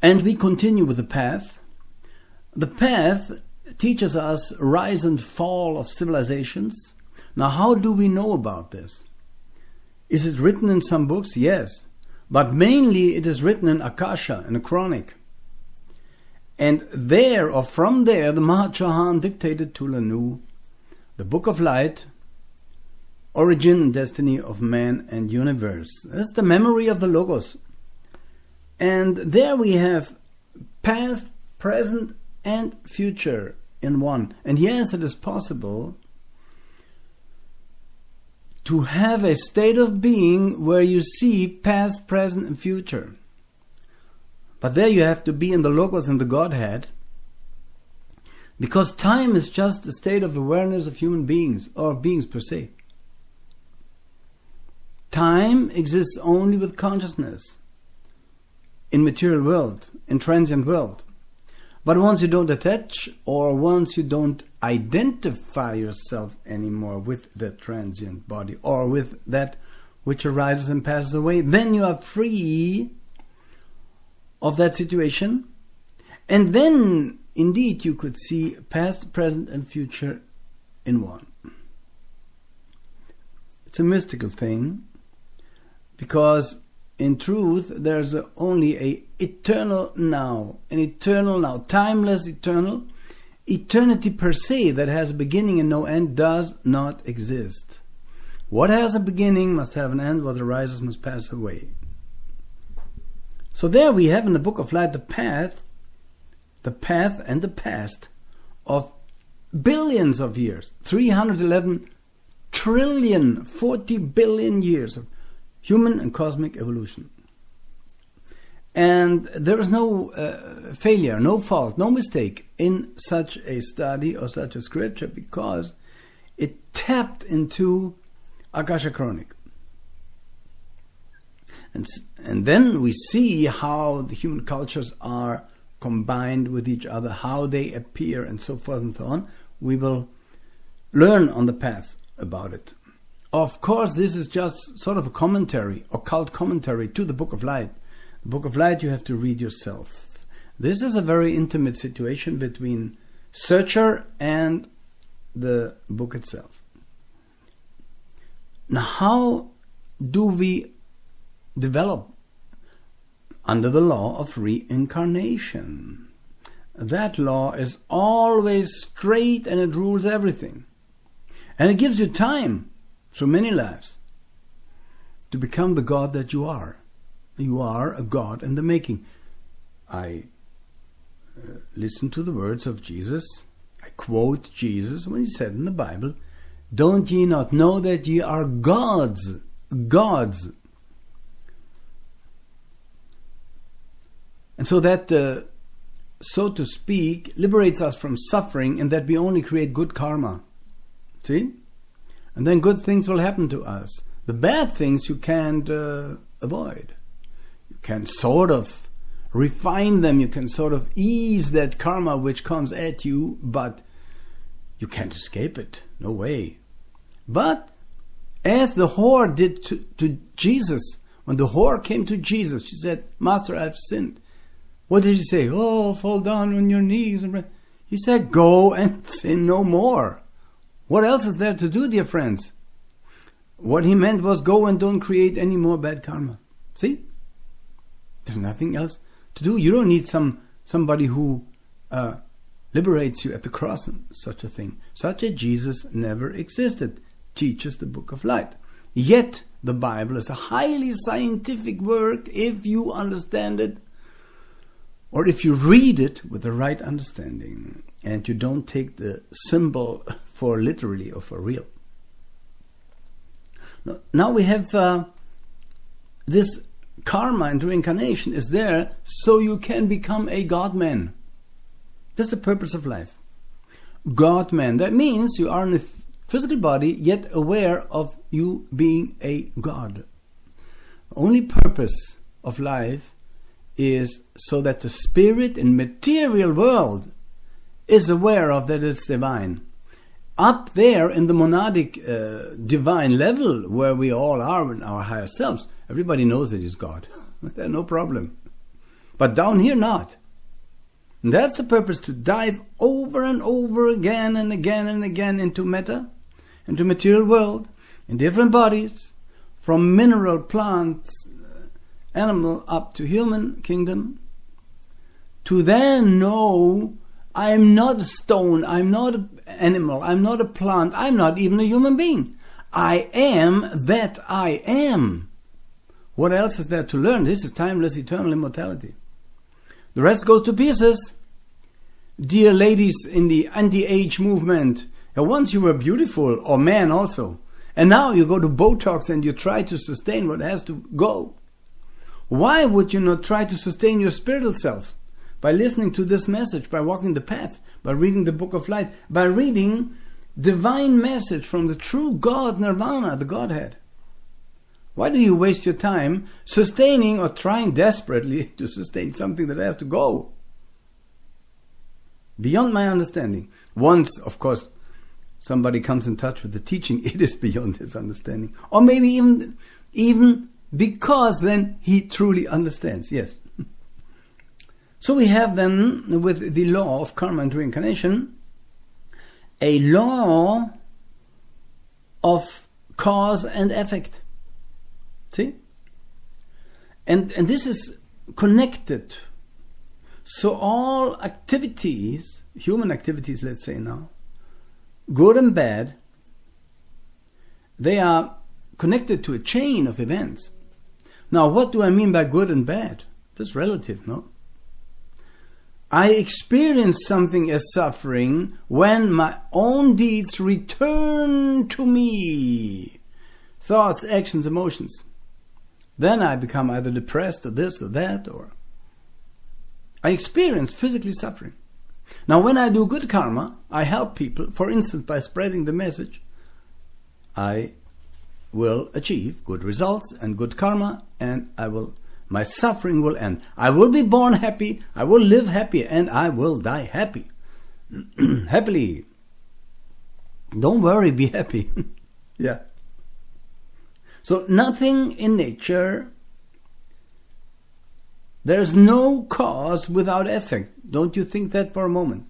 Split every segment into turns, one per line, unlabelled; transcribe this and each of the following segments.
And we continue with the path. The path teaches us rise and fall of civilizations. Now, how do we know about this? Is it written in some books? Yes. But mainly it is written in Akasha, in a chronic. And there, or from there, the Mahachohan dictated to Lanu the Book of Light, Origin and Destiny of Man and Universe. That's the memory of the Logos. And there we have past, present, and future in one. And yes, it is possible to have a state of being where you see past, present, and future. But there you have to be in the Logos and the Godhead, because time is just a state of awareness of human beings, or beings per se. Time exists only with consciousness in material world, in transient world. But once you don't attach, or once you don't identify yourself anymore with the transient body, or with that which arises and passes away, then you are free of that situation. And then, indeed, you could see past, present, and future in one. It's a mystical thing, because in truth, there's only an eternal now, timeless eternal. Eternity per se, that has a beginning and no end, does not exist. What has a beginning must have an end, what arises must pass away. So there we have in the Book of Light the path and the past of billions of years, 311 trillion, 40 billion years of human and cosmic evolution. And there is no failure, no fault, no mistake in such a study or such a scripture, because it tapped into Akasha Chronic. And then we see how the human cultures are combined with each other, how they appear, and so forth and so on. We will learn on the path about it. Of course, this is just sort of a commentary, occult commentary to the Book of Light. The Book of Light you have to read yourself. This is a very intimate situation between searcher and the book itself. Now, how do we develop under the law of reincarnation? That law is always straight, and it rules everything. And it gives you time through many lives to become the God that you are. You are a God in the making. I listen to the words of Jesus. I quote Jesus when he said in the Bible, "Don't ye not know that ye are gods?" Gods. And so that, so to speak, liberates us from suffering, and that we only create good karma. See? And then good things will happen to us. The bad things you can't avoid. You can sort of refine them. You can sort of ease that karma which comes at you, but you can't escape it. No way. But as the whore did to Jesus, when the whore came to Jesus, she said, "Master, I've sinned." What did he say? "Oh, fall down on your knees." He said, "Go and sin no more." What else is there to do, dear friends? What he meant was, go and don't create any more bad karma. See? There's nothing else to do. You don't need somebody who liberates you at the cross and such a thing. Such a Jesus never existed, teaches the Book of Light. Yet the Bible is a highly scientific work if you understand it, or if you read it with the right understanding, and you don't take the symbol for literally or for real. Now we have this karma and reincarnation is there so you can become a God-man. That's the purpose of life. God-man. That means you are in a physical body, yet aware of you being a God. The only purpose of life is so that the spirit in material world is aware of that it's divine. Up there in the monadic divine level where we all are in our higher selves, everybody knows that he's God. There's no problem. But down here not. And that's the purpose, to dive over and over again and again and again into matter, into material world, in different bodies, from mineral, plants, animal up to human kingdom, to then know I'm not a stone, I'm not an animal, I'm not a plant, I'm not even a human being. I am that I am. What else is there to learn? This is timeless, eternal immortality. The rest goes to pieces. Dear ladies in the anti-age movement, once you were beautiful, or man also, and now you go to Botox and you try to sustain what has to go. Why would you not try to sustain your spiritual self? By listening to this message, by walking the path, by reading the Book of Light, by reading divine message from the true God, Nirvana, the Godhead. Why do you waste your time sustaining or trying desperately to sustain something that has to go? Beyond my understanding. Once, of course, somebody comes in touch with the teaching, it is beyond his understanding. Or maybe even because then he truly understands. Yes. So we have then, with the law of karma and reincarnation, a law of cause and effect. See? And this is connected. So all activities, human activities, let's say now, good and bad, they are connected to a chain of events. Now, what do I mean by good and bad? That's relative, no? I experience something as suffering when my own deeds return to me. Thoughts, actions, emotions. Then I become either depressed or this or that, or I experience physically suffering. Now, when I do good karma, I help people, for instance, by spreading the message, I will achieve good results and good karma, and my suffering will end. I will be born happy, I will live happy, and I will die happy. Happily. Don't worry, be happy. Yeah. So nothing in nature, there's no cause without effect. Don't you think that for a moment?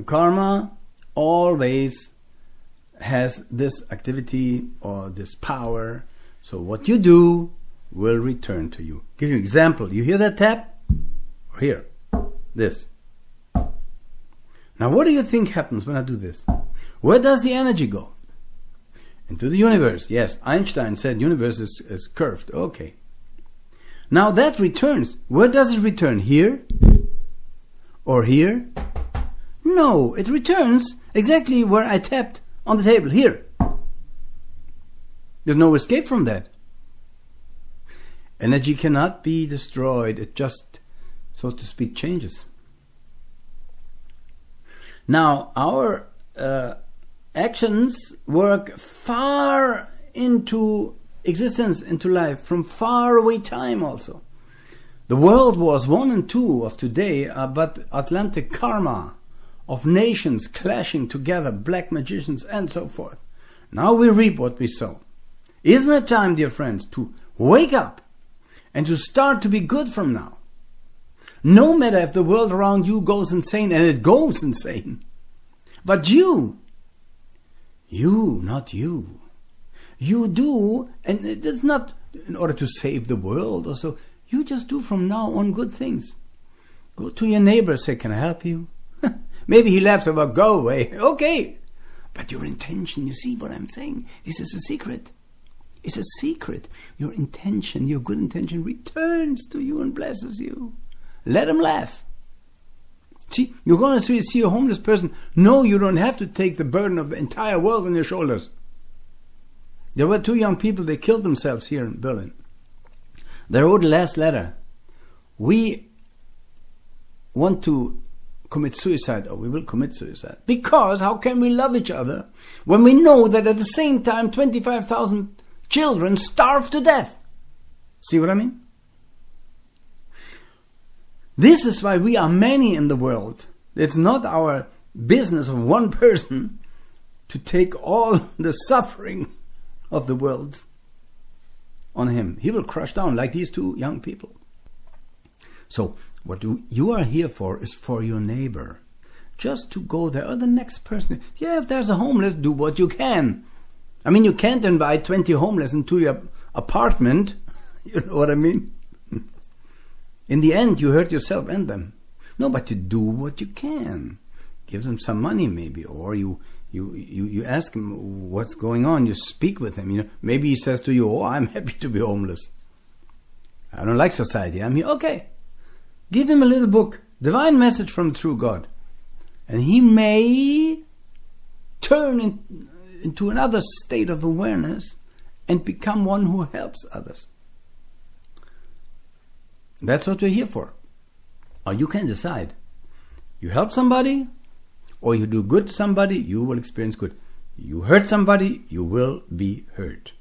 Karma always has this activity or this power. So what you do will return to you. Give you an example. You hear that tap? Or here. This. Now what do you think happens when I do this? Where does the energy go? Into the universe. Yes, Einstein said universe is curved. Okay. Now that returns. Where does it return? Here? Or here? No, it returns exactly where I tapped on the table. Here. There's no escape from that. Energy cannot be destroyed. It just, so to speak, changes. Now, our actions work far into existence, into life, from far away time also. The World Wars 1 and 2 of today are but Atlantic karma of nations clashing together, black magicians and so forth. Now we reap what we sow. Isn't it time, dear friends, to wake up and to start to be good from now? No matter if the world around you goes insane, and it goes insane. But you, not you. You do, and it's not in order to save the world or so. You just do from now on good things. Go to your neighbor, say, can I help you? Maybe he laughs about, go away. Okay. But your intention, you see what I'm saying? This is a secret. It's a secret. Your intention, your good intention returns to you and blesses you. Let him laugh. See, you're going to see a homeless person. No, you don't have to take the burden of the entire world on your shoulders. There were 2 young people, they killed themselves here in Berlin. They wrote the last letter. We want to commit suicide, or we will commit suicide. Because how can we love each other when we know that at the same time 25,000 children starve to death? See what I mean? This is why we are many in the world. It's not our business of one person to take all the suffering of the world on him. He will crush down like these 2 young people. So what you are here for is for your neighbor. Just to go there, or the next person. Yeah, if there's a homeless, do what you can. I mean, you can't invite 20 homeless into your apartment. You know what I mean? In the end, you hurt yourself and them. No, but you do what you can. Give them some money maybe, or you ask him what's going on. You speak with him. You know, maybe he says to you, "Oh, I'm happy to be homeless. I don't like society. I'm here." Okay, give him a little book, Divine Message from the True God, and he may turn into another state of awareness and become one who helps others. That's what we're here for. Or you can decide. You help somebody, or you do good to somebody, you will experience good. You hurt somebody, you will be hurt.